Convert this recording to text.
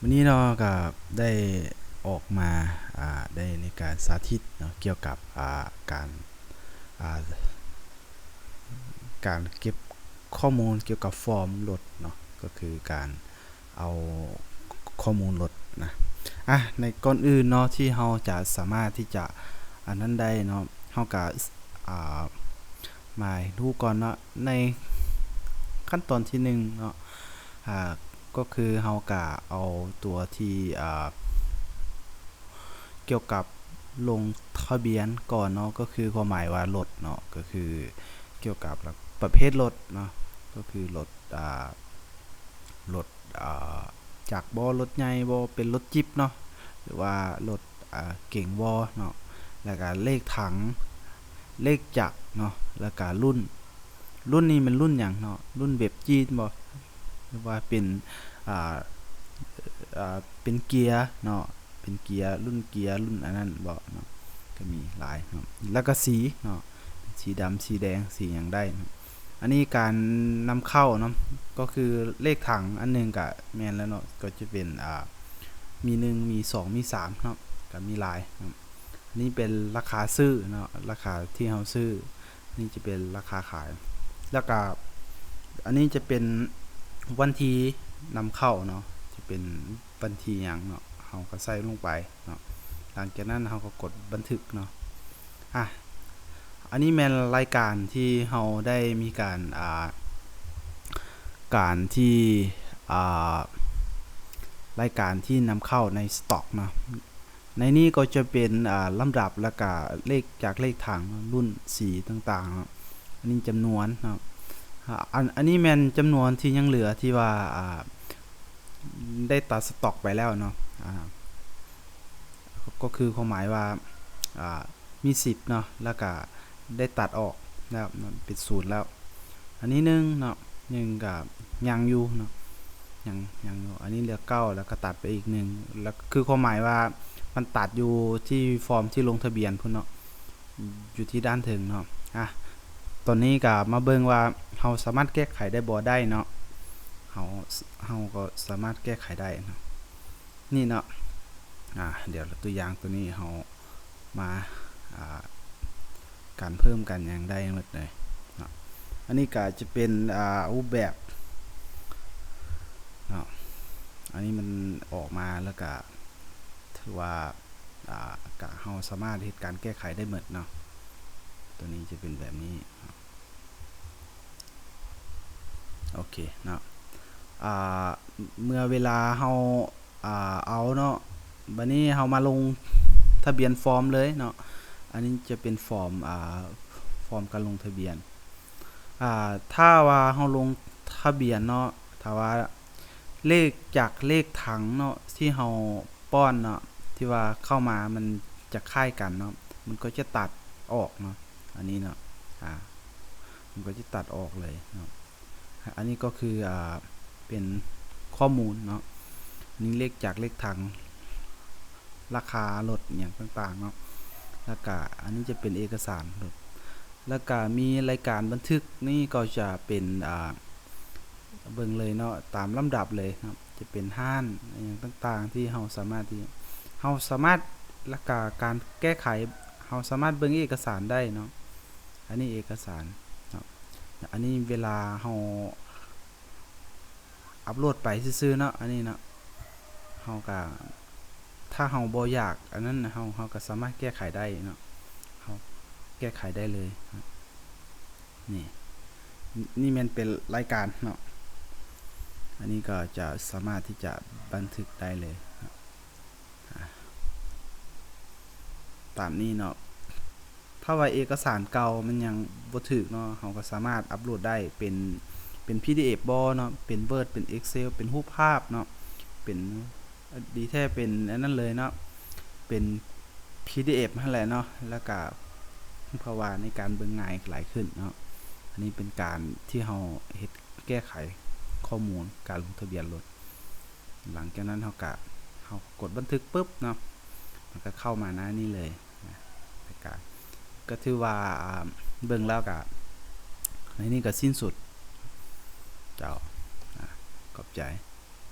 วันนี้เนาะก็ได้ออกมาได้ในการสาธิตเนาะเกี่ยวกับการอ่าการเก็บข้อมูลเกี่ยวกับฟอร์มรถเนาะก็คือการเอาข้อมูลรถนะในก่อนอื่นเนาะที่เราจะสามารถที่จะอันนั้นได้เนาะเราก็มาดูก่อนเนาะในขั้นตอนที่1เนาะก็คือเราก็เอาตัวที่เกี่ยวกับลงทะเบียนก่อนเนาะก็คือความหมายว่ารถเนาะก็คือเกี่ยวกับประเภทรถเนาะก็คือรถจากบ่รถใหญ่บ่เป็นรถจิ๊บเนาะหรือว่ารถเก่งบ่เนาะแล้วก็เลขถังเลขจักรเนาะแล้วก็รุ่นนี้มันรุ่นหยังเนาะรุ่นแบบจีนบ่หรือว่าเป็นอ่าเป็นเกียร์เนาะเป็นเกียร์รุ่นอันนั้นบ่เนาะก็มีหลายเนาะแล้วก็สีเนาะสีดำสีแดงสีหยังได้อันนี้การนำเข้าเนาะก็คือเลขถังอันนึงก็แม่นแล้วเนาะก็จะเป็นมี1มี2มี3เนาะก็มีหลายอันนี้เป็นราคาซื้อเนาะราคาที่เฮาซื้อนี่จะเป็นราคาขายแล้วก็อันนี้จะเป็นวันที่นำเข้าเนาะจะเป็นวันที่หยังเนาะเฮาก็ใส่ลงไปเนาะหลังจากนั้นเฮาก็กดบันทึกเนาะอันนี้แม่นรายการที่เฮาได้มีการที่รายการที่นำเข้าในสต็อกเนาะในนี้ก็จะเป็นลำดับแล้วก็เลขจากเลขถังรุ่นสีต่างๆอันนี้จำนวนเนาะอันนี้แม่นจำนวนที่ยังเหลือที่ว่าได้ตัดสต็อกไปแล้วเนาะก็คือความหมายว่ามี10เนาะแล้วก็ได้ตัดออกแล้วเป็น0แล้วอันนี้1เนาะ1ก็ยังอยู่เนาะยังอยู่อันนี้เหลือ9แล้วก็ตัดไปอีก1แล้วคือความหมายว่ามันตัดอยู่ที่ฟอร์มที่ลงทะเบียนพุ่นเนาะอยู่ที่ด้านถึงเนาะตอนนี้ก็มาเบิ่งว่าเฮาสามารถแก้ไขได้บ่ได้เนาะเฮาก็สามารถแก้ไขได้เนาะนี่เนาะเดี๋ยวตัวอย่างตัวนี้เฮามาการเพิ่มกันอย่างได้หมดเลยเนาะอันนี้ก็จะเป็นรูปแบบเนาะอันนี้มันออกมาแล้วก็ถือว่าก็เฮาสามารถเฮ็ดการแก้ไขได้หมดเนาะตัวนี้จะเป็นแบบนี้โอเคเนาะเมื่อเวลาเฮาเอาเนาะบัดนี้เฮามาลงทะเบียนฟอร์มเลยเนาะอันนี้จะเป็นฟอร์มการลงทะเบียนถ้าว่าเฮาลงทะเบียนเนาะถ้าว่าเลขจากเลขถังเนาะที่เฮาป้อนเนาะที่ว่าเข้ามามันจะคล้ายกันเนาะมันก็จะตัดออกเนาะอันนี้เนาะมันก็จะตัดออกเลยเนาะอันนี้ก็คือเป็นข้อมูลเนาะนี่เลขจากเลขถังราคารถอย่างต่างๆเนาะแล้วก็อันนี้จะเป็นเอกสารรถแล้วก็มีรายการบันทึกนี่ก็จะเป็นเบิ่งเลยเนาะตามลำดับเลยครับจะเป็นห้านอย่างต่างๆที่เฮาสามารถแล้วก็การแก้ไขเฮาสามารถเบิ่งเอกสารได้เนาะอันนี้เอกสารเนาะอันนี้เวลาเฮาอัปโหลดไปซื่อๆเนาะอันนี้เนาะเฮาก็ถ้าเฮาบ่อยากอันนั้นเฮาก็สามารถแก้ไขได้เนาะเฮาแก้ไขได้เลยนี่มันเป็นรายการเนาะอันนี้ก็จะสามารถที่จะบันทึกได้เลยตามนี้เนาะถ้าว่าเอกสารเก่ามันยังบ่ถูกเนาะเฮาก็สามารถอัปโหลดได้เป็น PDF บ่เนาะเป็น Word เป็น Excel เป็นรูปภาพเนาะเป็นดีแท้เป็นอันนั้นเลยเนาะเป็น PDF นั่นแหละเนาะแล้วก็เพราะว่าในการเบิ่งง่ายหลายขึ้นเนาะอันนี้เป็นการที่เฮาเฮ็ดแก้ไขข้อมูลการลงทะเบียนรถหลังจากนั้นเฮากดบันทึกปึ๊บเนาะมันก็เข้ามาหน้านี้เลยนะก็ถือว่าเบิ่งแล้วก็ในนี้ก็สิ้นสุดเจ้าขอบใจ